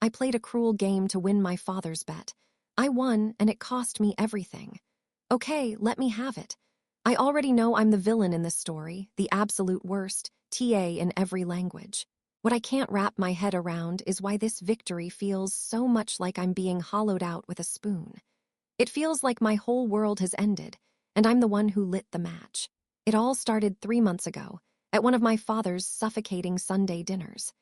I played a cruel game to win my father's bet. I won, and it cost me everything. Okay, let me have it. I already know I'm the villain in this story, the absolute worst, TA in every language. What I can't wrap my head around is why this victory feels so much like I'm being hollowed out with a spoon. It feels like my whole world has ended, and I'm the one who lit the match. It all started 3 months ago, at one of my father's suffocating Sunday dinners.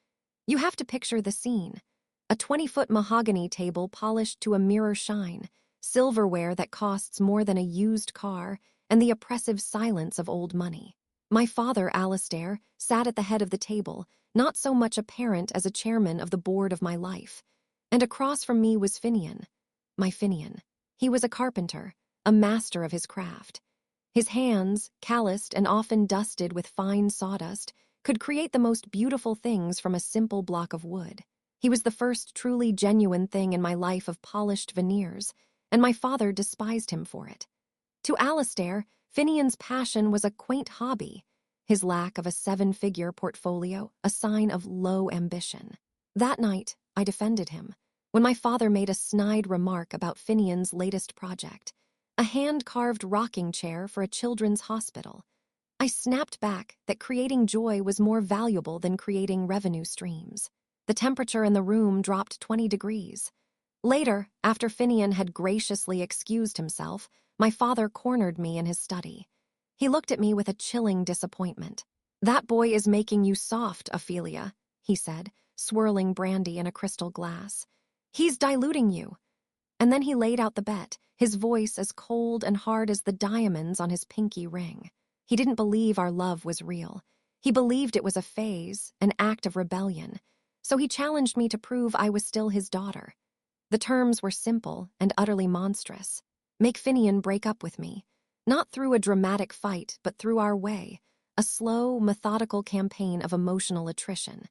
You have to picture the scene. A 20-foot mahogany table polished to a mirror shine, silverware that costs more than a used car, and the oppressive silence of old money. My father, Alistair, sat at the head of the table, not so much a parent as a chairman of the board of my life. And across from me was Finian, my Finian. He was a carpenter, a master of his craft. His hands, calloused and often dusted with fine sawdust, could create the most beautiful things from a simple block of wood. He was the first truly genuine thing in my life of polished veneers, and my father despised him for it. To Alistair, Finian's passion was a quaint hobby, his lack of a seven-figure portfolio a sign of low ambition. That night, I defended him, when my father made a snide remark about Finian's latest project, a hand-carved rocking chair for a children's hospital. I snapped back that creating joy was more valuable than creating revenue streams. The temperature in the room dropped 20 degrees. Later, after Finian had graciously excused himself, my father cornered me in his study. He looked at me with a chilling disappointment. "That boy is making you soft, Ophelia," he said, swirling brandy in a crystal glass. "He's diluting you." And then he laid out the bet, his voice as cold and hard as the diamonds on his pinky ring. He didn't believe our love was real. He believed it was a phase, an act of rebellion. So he challenged me to prove I was still his daughter. The terms were simple and utterly monstrous. Make Finian break up with me. Not through a dramatic fight, but through our way. A slow, methodical campaign of emotional attrition.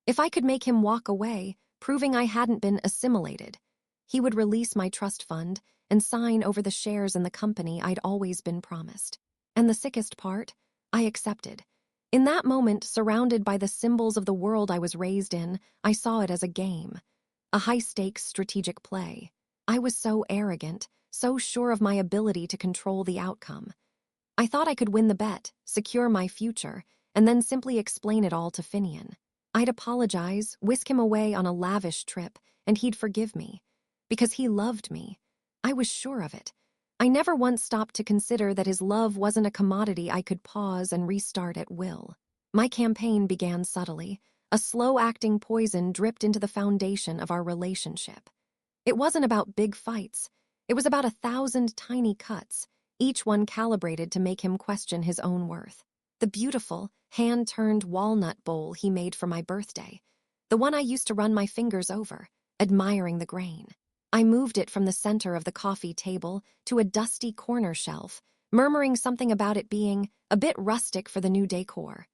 If I could make him walk away, proving I hadn't been assimilated, he would release my trust fund and sign over the shares in the company I'd always been promised. And the sickest part, I accepted. In that moment, surrounded by the symbols of the world I was raised in, I saw it as a game. A high-stakes strategic play. I was so arrogant, so sure of my ability to control the outcome. I thought I could win the bet, secure my future, and then simply explain it all to Finian. I'd apologize, whisk him away on a lavish trip, and he'd forgive me. Because he loved me. I was sure of it. I never once stopped to consider that his love wasn't a commodity I could pause and restart at will. My campaign began subtly. A slow-acting poison dripped into the foundation of our relationship. It wasn't about big fights. It was about 1,000 tiny cuts, each one calibrated to make him question his own worth. The beautiful, hand-turned walnut bowl he made for my birthday. The one I used to run my fingers over, admiring the grain. I moved it from the center of the coffee table to a dusty corner shelf, murmuring something about it being a bit rustic for the new decor.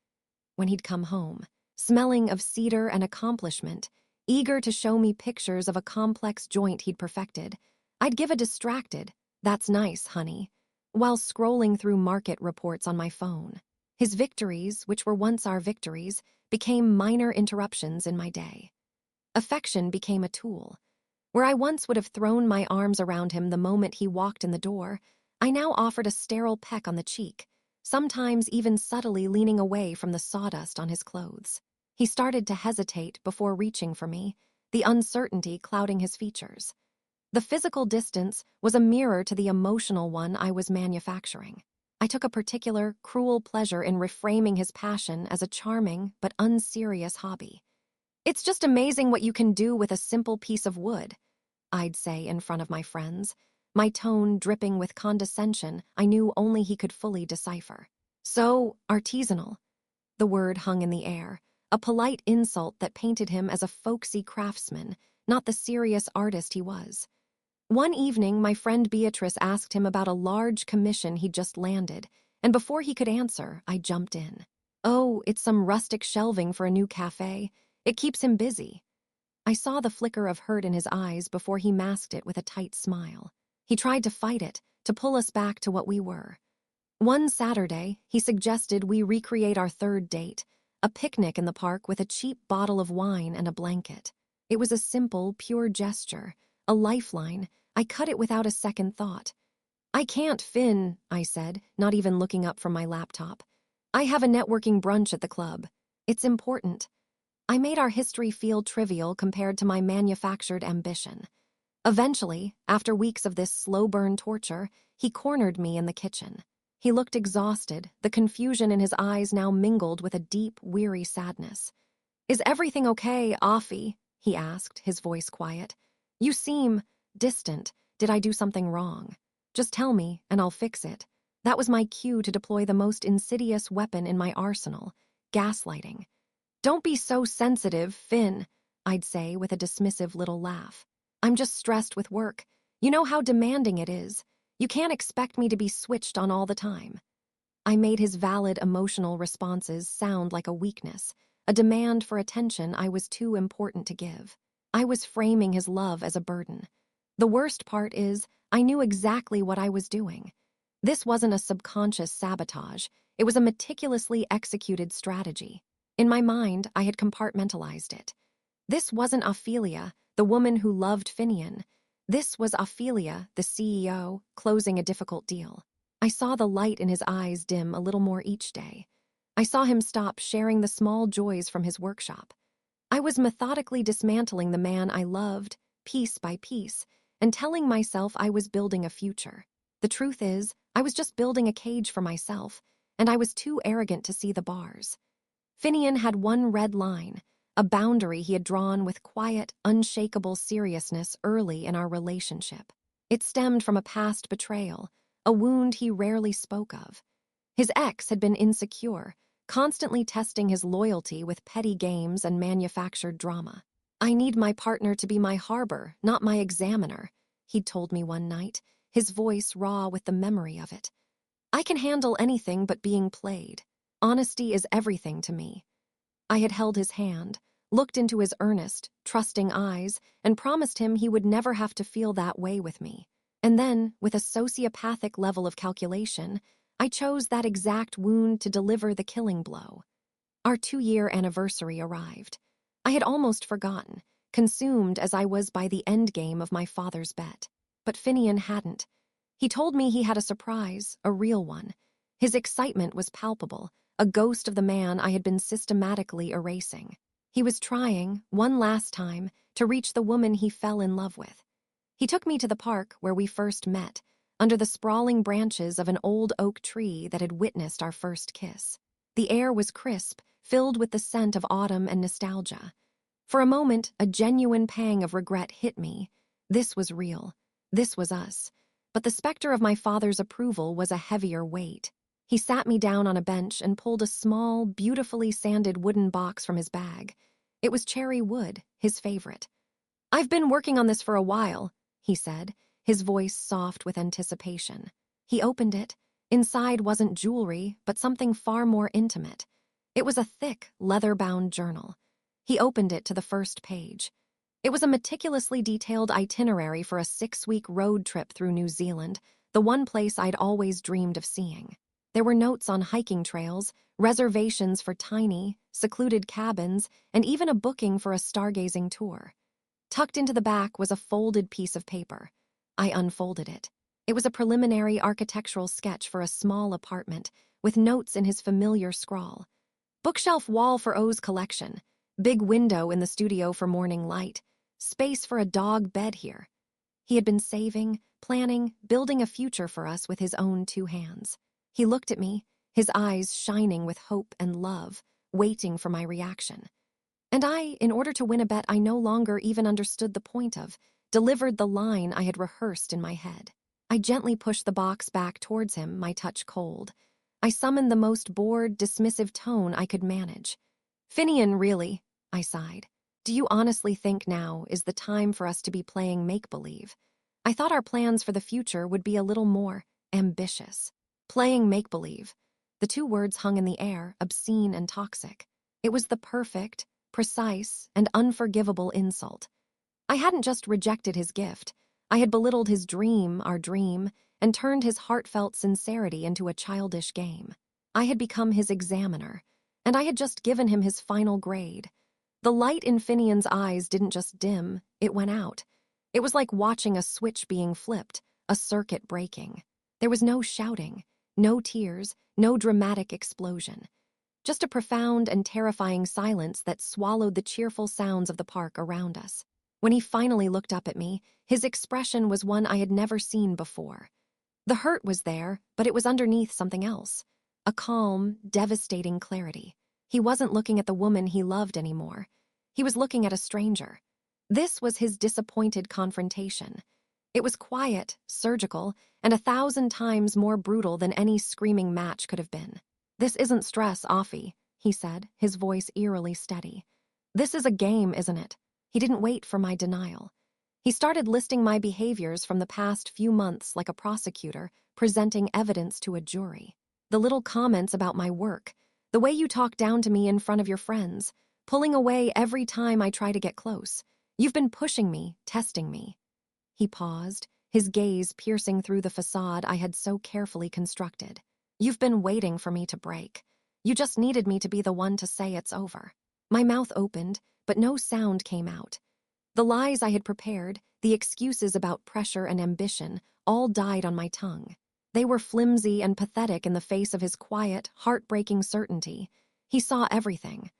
When he'd come home, smelling of cedar and accomplishment, eager to show me pictures of a complex joint he'd perfected, I'd give a distracted, "That's nice, honey," while scrolling through market reports on my phone. His victories, which were once our victories, became minor interruptions in my day. Affection became a tool. Where I once would have thrown my arms around him the moment he walked in the door, I now offered a sterile peck on the cheek, sometimes even subtly leaning away from the sawdust on his clothes. He started to hesitate before reaching for me, the uncertainty clouding his features. The physical distance was a mirror to the emotional one I was manufacturing. I took a particular, cruel pleasure in reframing his passion as a charming but unserious hobby. "It's just amazing what you can do with a simple piece of wood," I'd say in front of my friends, my tone dripping with condescension I knew only he could fully decipher. "So artisanal." The word hung in the air, a polite insult that painted him as a folksy craftsman, not the serious artist he was. One evening, my friend Beatrice asked him about a large commission he'd just landed, and before he could answer, I jumped in. "Oh, it's some rustic shelving for a new cafe. It keeps him busy." I saw the flicker of hurt in his eyes before he masked it with a tight smile. He tried to fight it, to pull us back to what we were. One Saturday, he suggested we recreate our third date, a picnic in the park with a cheap bottle of wine and a blanket. It was a simple, pure gesture, a lifeline. I cut it without a second thought. "I can't, Finn," I said, not even looking up from my laptop. "I have a networking brunch at the club. It's important." I made our history feel trivial compared to my manufactured ambition. Eventually, after weeks of this slow-burn torture, he cornered me in the kitchen. He looked exhausted, the confusion in his eyes now mingled with a deep, weary sadness. "Is everything okay, Afi?" he asked, his voice quiet. "You seem distant. Did I do something wrong? Just tell me, and I'll fix it." That was my cue to deploy the most insidious weapon in my arsenal, gaslighting. "Don't be so sensitive, Finn," I'd say with a dismissive little laugh. "I'm just stressed with work. You know how demanding it is. You can't expect me to be switched on all the time." I made his valid emotional responses sound like a weakness, a demand for attention I was too important to give. I was framing his love as a burden. The worst part is, I knew exactly what I was doing. This wasn't a subconscious sabotage. It was a meticulously executed strategy. In my mind, I had compartmentalized it. This wasn't Ophelia, the woman who loved Finian. This was Ophelia, the CEO, closing a difficult deal. I saw the light in his eyes dim a little more each day. I saw him stop sharing the small joys from his workshop. I was methodically dismantling the man I loved, piece by piece, and telling myself I was building a future. The truth is, I was just building a cage for myself, and I was too arrogant to see the bars. Finian had one red line, a boundary he had drawn with quiet, unshakable seriousness early in our relationship. It stemmed from a past betrayal, a wound he rarely spoke of. His ex had been insecure, constantly testing his loyalty with petty games and manufactured drama. "I need my partner to be my harbor, not my examiner," he'd told me one night, his voice raw with the memory of it. "I can handle anything but being played. Honesty is everything to me." I had held his hand, looked into his earnest, trusting eyes, and promised him he would never have to feel that way with me. And then, with a sociopathic level of calculation, I chose that exact wound to deliver the killing blow. Our 2-year anniversary arrived. I had almost forgotten, consumed as I was by the endgame of my father's bet. But Finian hadn't. He told me he had a surprise, a real one. His excitement was palpable, a ghost of the man I had been systematically erasing. He was trying, one last time, to reach the woman he fell in love with. He took me to the park where we first met, under the sprawling branches of an old oak tree that had witnessed our first kiss. The air was crisp, filled with the scent of autumn and nostalgia. For a moment, a genuine pang of regret hit me. This was real. This was us. But the specter of my father's approval was a heavier weight. He sat me down on a bench and pulled a small, beautifully sanded wooden box from his bag. It was cherry wood, his favorite. "I've been working on this for a while," he said, his voice soft with anticipation. He opened it. Inside wasn't jewelry, but something far more intimate. It was a thick, leather-bound journal. He opened it to the first page. It was a meticulously detailed itinerary for a 6-week road trip through New Zealand, the one place I'd always dreamed of seeing. There were notes on hiking trails, reservations for tiny, secluded cabins, and even a booking for a stargazing tour. Tucked into the back was a folded piece of paper. I unfolded it. It was a preliminary architectural sketch for a small apartment, with notes in his familiar scrawl. "Bookshelf wall for O's collection. Big window in the studio for morning light. Space for a dog bed here." He had been saving, planning, building a future for us with his own 2 hands. He looked at me, his eyes shining with hope and love, waiting for my reaction. And I, in order to win a bet I no longer even understood the point of, delivered the line I had rehearsed in my head. I gently pushed the box back towards him, my touch cold. I summoned the most bored, dismissive tone I could manage. "Finian, really," I sighed. "Do you honestly think now is the time for us to be playing make-believe? I thought our plans for the future would be a little more ambitious." Playing make-believe. The 2 words hung in the air, obscene and toxic. It was the perfect, precise, and unforgivable insult. I hadn't just rejected his gift. I had belittled his dream, our dream, and turned his heartfelt sincerity into a childish game. I had become his examiner, and I had just given him his final grade. The light in Finian's eyes didn't just dim, it went out. It was like watching a switch being flipped, a circuit breaking. There was no shouting, no tears, no dramatic explosion. Just a profound and terrifying silence that swallowed the cheerful sounds of the park around us. When he finally looked up at me, his expression was one I had never seen before. The hurt was there, but it was underneath something else. A calm, devastating clarity. He wasn't looking at the woman he loved anymore. He was looking at a stranger. This was his disappointed confrontation. It was quiet, surgical, and 1,000 times more brutal than any screaming match could have been. "This isn't stress, Offie," he said, his voice eerily steady. "This is a game, isn't it?" He didn't wait for my denial. He started listing my behaviors from the past few months like a prosecutor presenting evidence to a jury. The little comments about my work, the way you talk down to me in front of your friends, pulling away every time I try to get close. You've been pushing me, testing me. He paused, his gaze piercing through the facade I had so carefully constructed. You've been waiting for me to break. You just needed me to be the one to say it's over. My mouth opened, but no sound came out. The lies I had prepared, the excuses about pressure and ambition, all died on my tongue. They were flimsy and pathetic in the face of his quiet, heartbreaking certainty. He saw everything.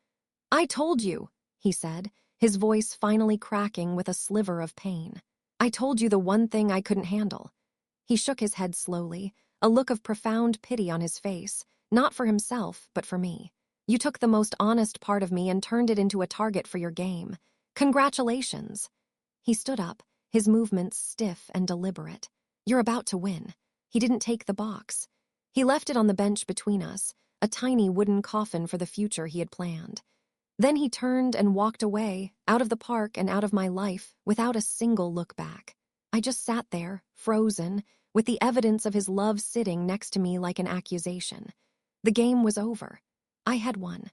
"I told you," he said, his voice finally cracking with a sliver of pain. "I told you the one thing I couldn't handle." He shook his head slowly, a look of profound pity on his face, not for himself, but for me. "You took the most honest part of me and turned it into a target for your game. Congratulations." He stood up, his movements stiff and deliberate. "You're about to win." He didn't take the box. He left it on the bench between us, a tiny wooden coffin for the future he had planned. Then he turned and walked away, out of the park and out of my life, without a single look back. I just sat there, frozen, with the evidence of his love sitting next to me like an accusation. The game was over. I had won.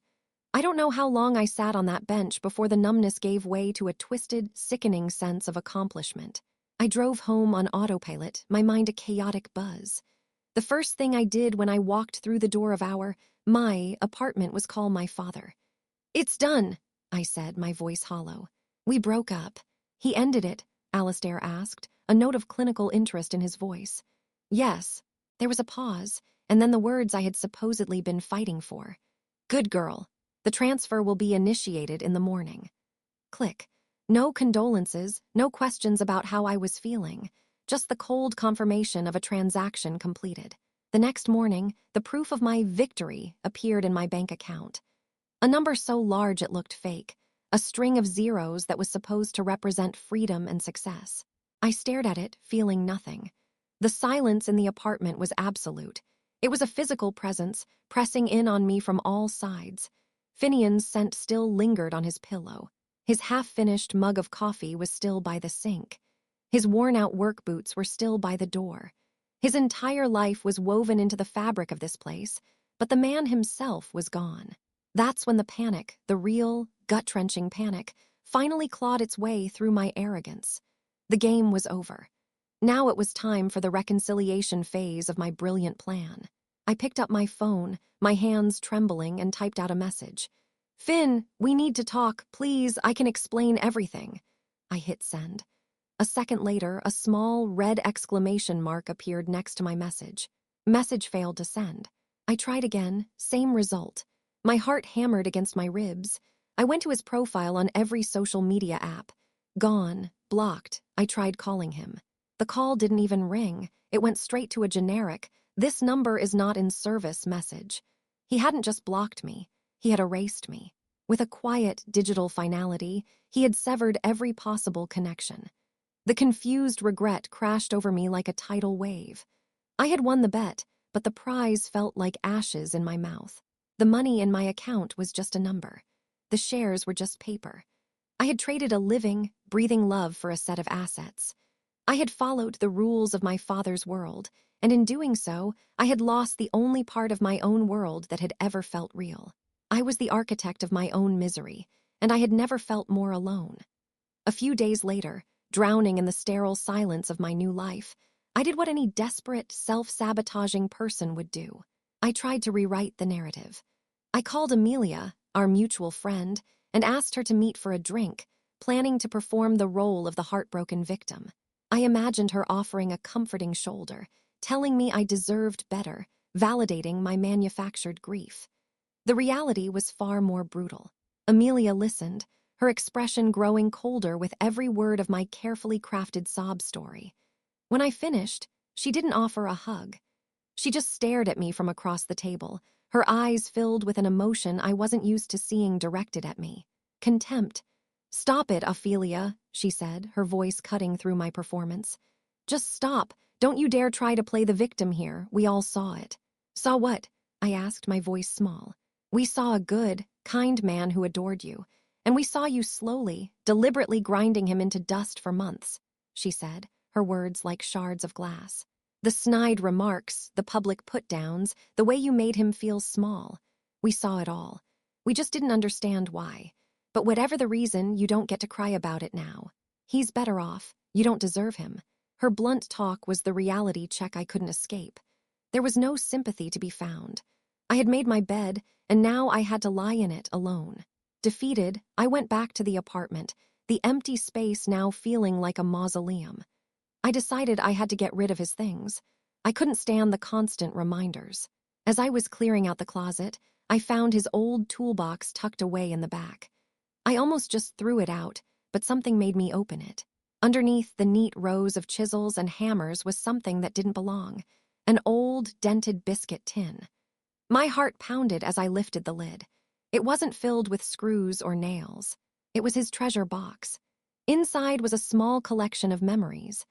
I don't know how long I sat on that bench before the numbness gave way to a twisted, sickening sense of accomplishment. I drove home on autopilot, my mind a chaotic buzz. The first thing I did when I walked through the door of my apartment was call my father. "It's done," I said, my voice hollow. "We broke up." "He ended it?" Alistair asked, a note of clinical interest in his voice. "Yes." There was a pause, and then the words I had supposedly been fighting for. "Good girl. The transfer will be initiated in the morning." Click. No condolences, no questions about how I was feeling, just the cold confirmation of a transaction completed. The next morning, the proof of my victory appeared in my bank account. A number so large it looked fake, a string of zeros that was supposed to represent freedom and success. I stared at it, feeling nothing. The silence in the apartment was absolute. It was a physical presence, pressing in on me from all sides. Finian's scent still lingered on his pillow. His half-finished mug of coffee was still by the sink. His worn-out work boots were still by the door. His entire life was woven into the fabric of this place, but the man himself was gone. That's when the panic, the real, gut-wrenching panic, finally clawed its way through my arrogance. The game was over. Now it was time for the reconciliation phase of my brilliant plan. I picked up my phone, my hands trembling, and typed out a message. "Finn, we need to talk, please, I can explain everything." I hit send. A second later, a small red exclamation mark appeared next to my message. Message failed to send. I tried again, same result. My heart hammered against my ribs. I went to his profile on every social media app. Gone, blocked. I tried calling him. The call didn't even ring. It went straight to a generic, "This number is not in service" message. He hadn't just blocked me. He had erased me. With a quiet, digital finality, he had severed every possible connection. The confused regret crashed over me like a tidal wave. I had won the bet, but the prize felt like ashes in my mouth. The money in my account was just a number. The shares were just paper. I had traded a living, breathing love for a set of assets. I had followed the rules of my father's world, and in doing so, I had lost the only part of my own world that had ever felt real. I was the architect of my own misery, and I had never felt more alone. A few days later, drowning in the sterile silence of my new life, I did what any desperate, self-sabotaging person would do. I tried to rewrite the narrative. I called Amelia, our mutual friend, and asked her to meet for a drink, planning to perform the role of the heartbroken victim. I imagined her offering a comforting shoulder, telling me I deserved better, validating my manufactured grief. The reality was far more brutal. Amelia listened, her expression growing colder with every word of my carefully crafted sob story. When I finished, she didn't offer a hug. She just stared at me from across the table, her eyes filled with an emotion I wasn't used to seeing directed at me. Contempt. "Stop it, Ophelia," she said, her voice cutting through my performance. "Just stop. Don't you dare try to play the victim here. We all saw it." "Saw what?" I asked, my voice small. "We saw a good, kind man who adored you, and we saw you slowly, deliberately grinding him into dust for months," she said, her words like shards of glass. "The snide remarks, the public put-downs, the way you made him feel small. We saw it all. We just didn't understand why. But whatever the reason, you don't get to cry about it now. He's better off. You don't deserve him." Her blunt talk was the reality check I couldn't escape. There was no sympathy to be found. I had made my bed, and now I had to lie in it alone. Defeated, I went back to the apartment, the empty space now feeling like a mausoleum. I decided I had to get rid of his things. I couldn't stand the constant reminders. As I was clearing out the closet, I found his old toolbox tucked away in the back. I almost just threw it out, but something made me open it. Underneath the neat rows of chisels and hammers was something that didn't belong, an old, dented biscuit tin. My heart pounded as I lifted the lid. It wasn't filled with screws or nails. It was his treasure box. Inside was a small collection of memories.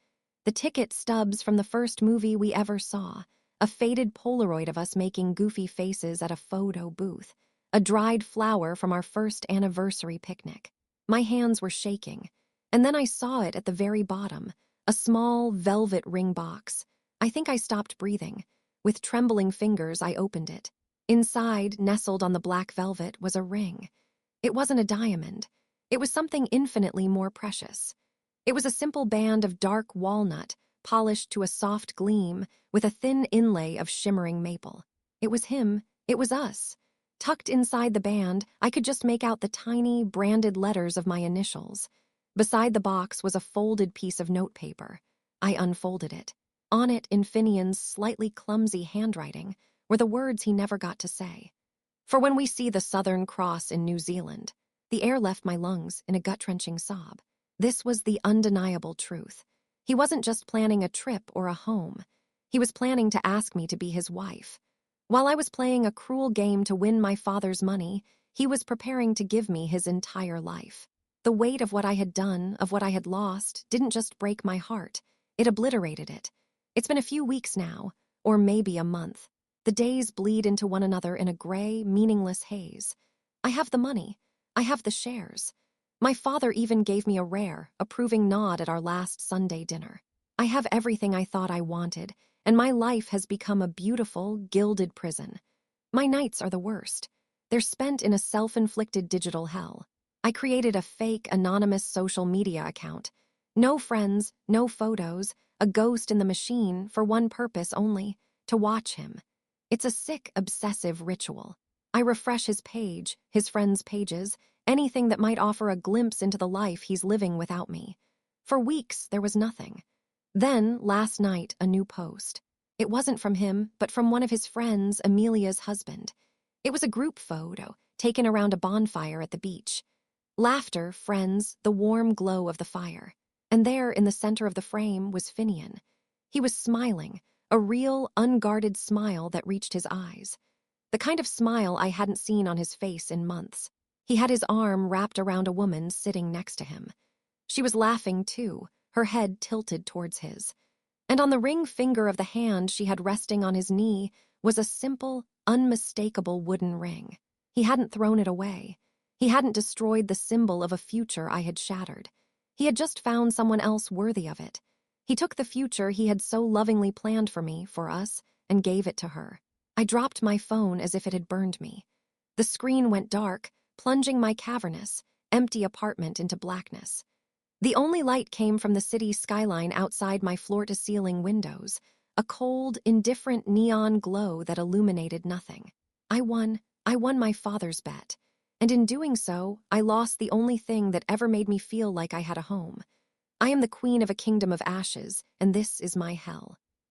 The ticket stubs from the first movie we ever saw, a faded Polaroid of us making goofy faces at a photo booth, a dried flower from our first anniversary picnic. My hands were shaking, and then I saw it at the very bottom, a small velvet ring box. I think I stopped breathing. With trembling fingers, I opened it. Inside, nestled on the black velvet, was a ring. It wasn't a diamond. It was something infinitely more precious. It was a simple band of dark walnut, polished to a soft gleam, with a thin inlay of shimmering maple. It was him. It was us. Tucked inside the band, I could just make out the tiny, branded letters of my initials. Beside the box was a folded piece of notepaper. I unfolded it. On it, in Finian's slightly clumsy handwriting, were the words he never got to say. "For when we see the Southern Cross in New Zealand." The air left my lungs in a gut-wrenching sob. This was the undeniable truth. He wasn't just planning a trip or a home. He was planning to ask me to be his wife. While I was playing a cruel game to win my father's money, he was preparing to give me his entire life. The weight of what I had done, of what I had lost, didn't just break my heart. It obliterated it. It's been a few weeks now, or maybe a month. The days bleed into one another in a gray, meaningless haze. I have the money. I have the shares. My father even gave me a rare, approving nod at our last Sunday dinner. I have everything I thought I wanted, and my life has become a beautiful, gilded prison. My nights are the worst. They're spent in a self-inflicted digital hell. I created a fake, anonymous social media account. No friends, no photos, a ghost in the machine for one purpose only, to watch him. It's a sick, obsessive ritual. I refresh his page, his friends' pages, anything that might offer a glimpse into the life he's living without me. For weeks, there was nothing. Then, last night, a new post. It wasn't from him, but from one of his friends, Amelia's husband. It was a group photo, taken around a bonfire at the beach. Laughter, friends, the warm glow of the fire. And there, in the center of the frame, was Finian. He was smiling, a real, unguarded smile that reached his eyes. The kind of smile I hadn't seen on his face in months. He had his arm wrapped around a woman sitting next to him. She was laughing, too, her head tilted towards his. And on the ring finger of the hand she had resting on his knee was a simple, unmistakable wooden ring. He hadn't thrown it away. He hadn't destroyed the symbol of a future I had shattered. He had just found someone else worthy of it. He took the future he had so lovingly planned for me, for us, and gave it to her. I dropped my phone as if it had burned me. The screen went dark, plunging my cavernous, empty apartment into blackness. The only light came from the city skyline outside my floor-to-ceiling windows, a cold, indifferent neon glow that illuminated nothing. I won my father's bet. And in doing so, I lost the only thing that ever made me feel like I had a home. I am the queen of a kingdom of ashes, and this is my hell.